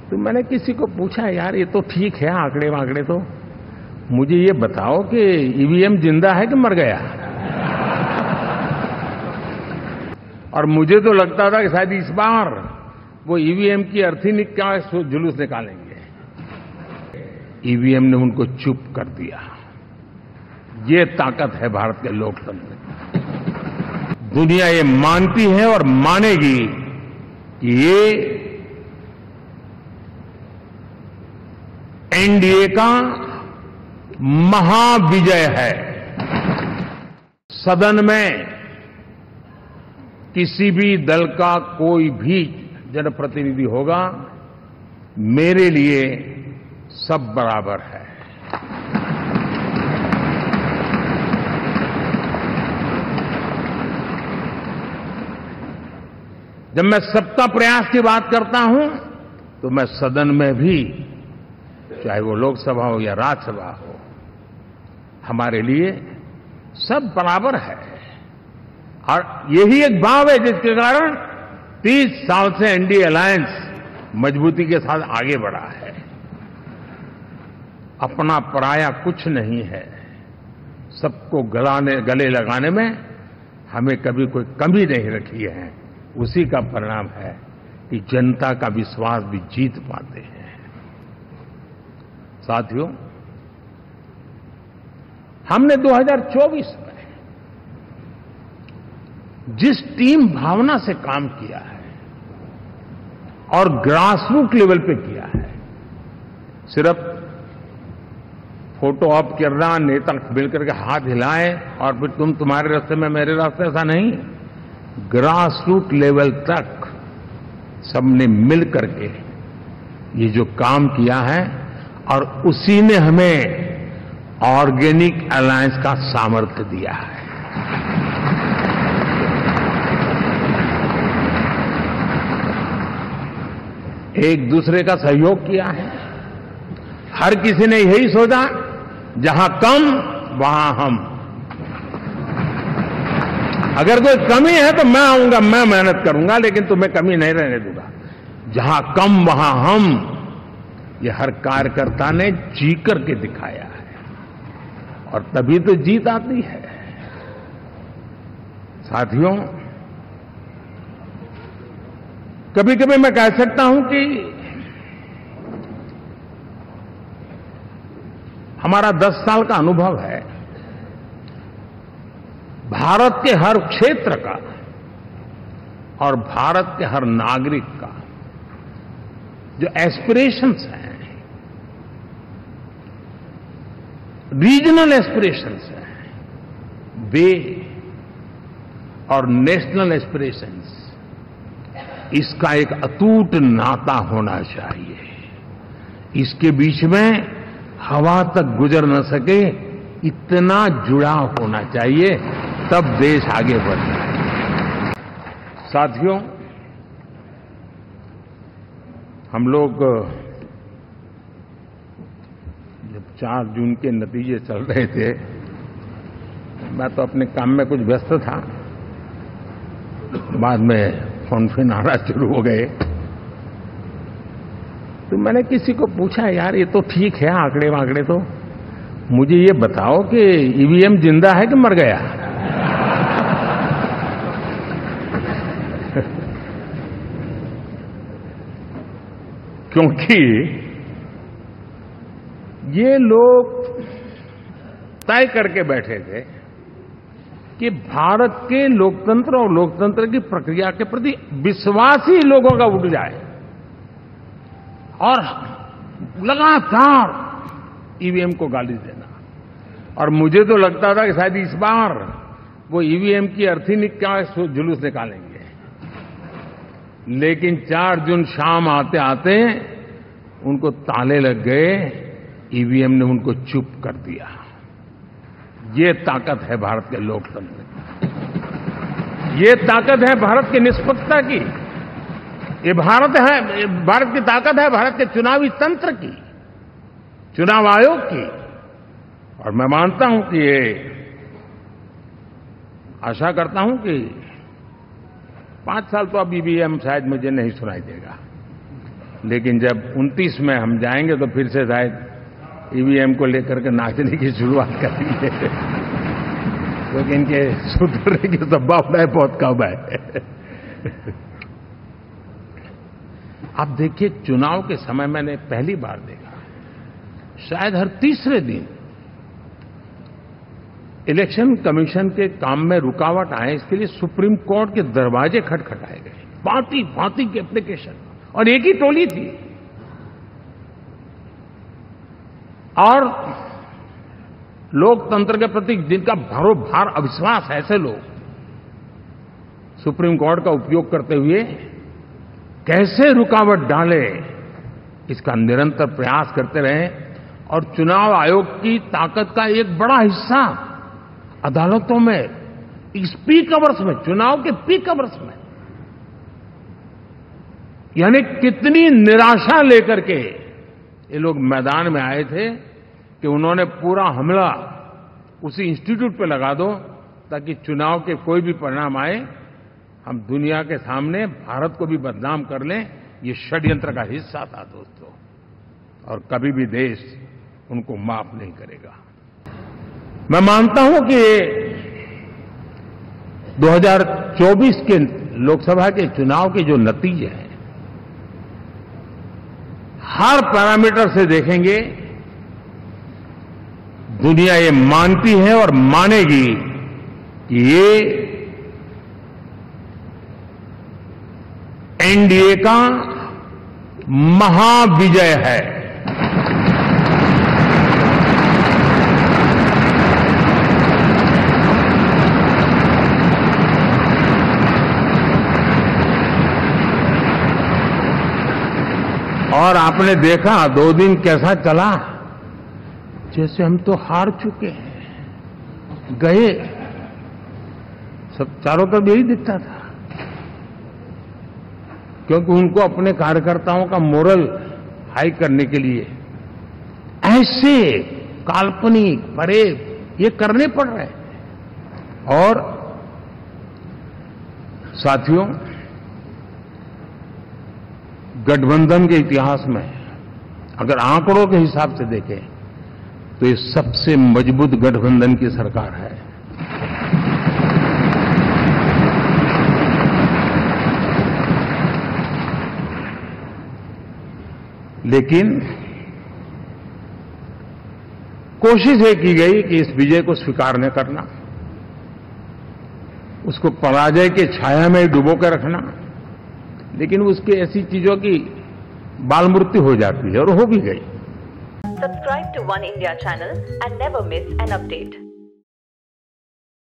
तो मैंने किसी को पूछा, यार ये तो ठीक है आंकड़े वांकड़े, तो मुझे ये बताओ कि ईवीएम जिंदा है कि मर गया। और मुझे तो लगता था कि शायद इस बार वो ईवीएम की अर्थी का जुलूस निकालेंगे। ईवीएम ने उनको चुप कर दिया। ये ताकत है भारत के लोकतंत्र की। दुनिया ये मानती है और मानेगी कि ये एनडीए का महाविजय है। सदन में किसी भी दल का कोई भी जनप्रतिनिधि होगा, मेरे लिए सब बराबर है। जब मैं सबका प्रयास की बात करता हूं तो मैं सदन में भी, चाहे वो लोकसभा हो या राज्यसभा हो, हमारे लिए सब बराबर है। और यही एक भाव है जिसके कारण 30 साल से एनडीए अलायंस मजबूती के साथ आगे बढ़ा है। अपना पराया कुछ नहीं है। सबको गले लगाने में हमें कभी कोई कमी नहीं रखी है। उसी का परिणाम है कि जनता का विश्वास भी जीत पाते हैं। साथियों, हमने 2024 में जिस टीम भावना से काम किया है और ग्रासरूट लेवल पे किया है, सिर्फ फोटो ऑप करना, नेता मिलकर के हाथ हिलाएं और फिर तुम्हारे रास्ते में मेरे रास्ते, ऐसा नहीं। ग्रासरूट लेवल तक सबने मिल करके ये जो काम किया है, और उसी ने हमें ऑर्गेनिक अलायंस का सामर्थ्य दिया है। एक दूसरे का सहयोग किया है। हर किसी ने यही सोचा, जहां कम वहां हम। अगर कोई कमी है तो मैं आऊंगा, मैं मेहनत करूंगा, लेकिन तुम्हें कमी नहीं रहने दूंगा। जहां कम वहां हम, ये हर कार्यकर्ता ने जी करके दिखाया है, और तभी तो जीत आती है। साथियों, कभी कभी मैं कह सकता हूं कि हमारा 10 साल का अनुभव है। भारत के हर क्षेत्र का और भारत के हर नागरिक का जो एस्पिरेशंस हैं, रीजनल एस्पिरेशंस हैं, वे और नेशनल एस्पिरेशंस, इसका एक अटूट नाता होना चाहिए। इसके बीच में हवा तक गुजर न सके, इतना जुड़ाव होना चाहिए, तब देश आगे बढ़ता है। साथियों, हम लोग जब 4 जून के नतीजे चल रहे थे, मैं तो अपने काम में कुछ व्यस्त था। बाद में फोन आना शुरू हो गए, तो मैंने किसी को पूछा, यार ये तो ठीक है आंकड़े वांकड़े, तो मुझे ये बताओ कि ईवीएम जिंदा है कि मर गया। क्योंकि ये लोग तय करके बैठे थे कि भारत के लोकतंत्र और लोकतंत्र की प्रक्रिया के प्रति विश्वास ही लोगों का उठ जाए, और लगातार ईवीएम को गाली देना। और मुझे तो लगता था कि शायद इस बार वो ईवीएम की अर्थी का जुलूस निकालेंगे, लेकिन 4 जून शाम आते आते उनको ताले लग गए। ईवीएम ने उनको चुप कर दिया। ये ताकत है भारत के लोकतंत्र की। ये ताकत है भारत की निष्पक्षता की। ये भारत की ताकत है भारत के चुनावी तंत्र की, चुनाव आयोग की। और मैं मानता हूं कि ये, आशा करता हूं कि 5 साल तो अब ईवीएम शायद मुझे नहीं सुनाई देगा, लेकिन जब 29 में हम जाएंगे तो फिर से शायद ईवीएम को लेकर के नाचने की शुरुआत करेंगे, क्योंकि इनके सुधरने की संभावना बहुत कम है। आप देखिए, चुनाव के समय मैंने पहली बार देखा, शायद हर तीसरे दिन इलेक्शन कमीशन के काम में रुकावट आए, इसके लिए सुप्रीम कोर्ट के दरवाजे खटखटाए गए, भांति भांति की एप्लीकेशन, और एक ही टोली थी। और लोकतंत्र के प्रति जिनका भरोभार अविश्वास है, ऐसे लोग सुप्रीम कोर्ट का उपयोग करते हुए कैसे रुकावट डाले, इसका निरंतर प्रयास करते रहे। और चुनाव आयोग की ताकत का एक बड़ा हिस्सा अदालतों में, इस पीक अवर्स में, चुनाव के पीक अवर्स में, यानी कितनी निराशा लेकर के ये लोग मैदान में आए थे कि उन्होंने पूरा हमला उसी इंस्टीट्यूट पे लगा दो ताकि चुनाव के कोई भी परिणाम आए, हम दुनिया के सामने भारत को भी बदनाम कर लें। ये षड्यंत्र का हिस्सा था दोस्तों, और कभी भी देश उनको माफ नहीं करेगा। मैं मानता हूं कि 2024 के लोकसभा के चुनाव के जो नतीजे हैं, हर पैरामीटर से देखेंगे, दुनिया ये मानती है और मानेगी कि ये एनडीए का महाविजय है। और आपने देखा 2 दिन कैसा चला, जैसे हम तो हार चुके हैं, गए, सब चारों तरफ यही दिखता था, क्योंकि उनको अपने कार्यकर्ताओं का मोरल हाई करने के लिए ऐसे काल्पनिक परेड ये करने पड़ रहे हैं। और साथियों, गठबंधन के इतिहास में अगर आंकड़ों के हिसाब से देखें तो ये सबसे मजबूत गठबंधन की सरकार है। लेकिन कोशिश ये की गई कि इस विजय को स्वीकार न करना, उसको पराजय के छाया में डुबो के रखना, लेकिन उसकी ऐसी चीजों की बाल मृत्यु हो जाती है, और हो भी गई। Subscribe to One India channel and never miss an update.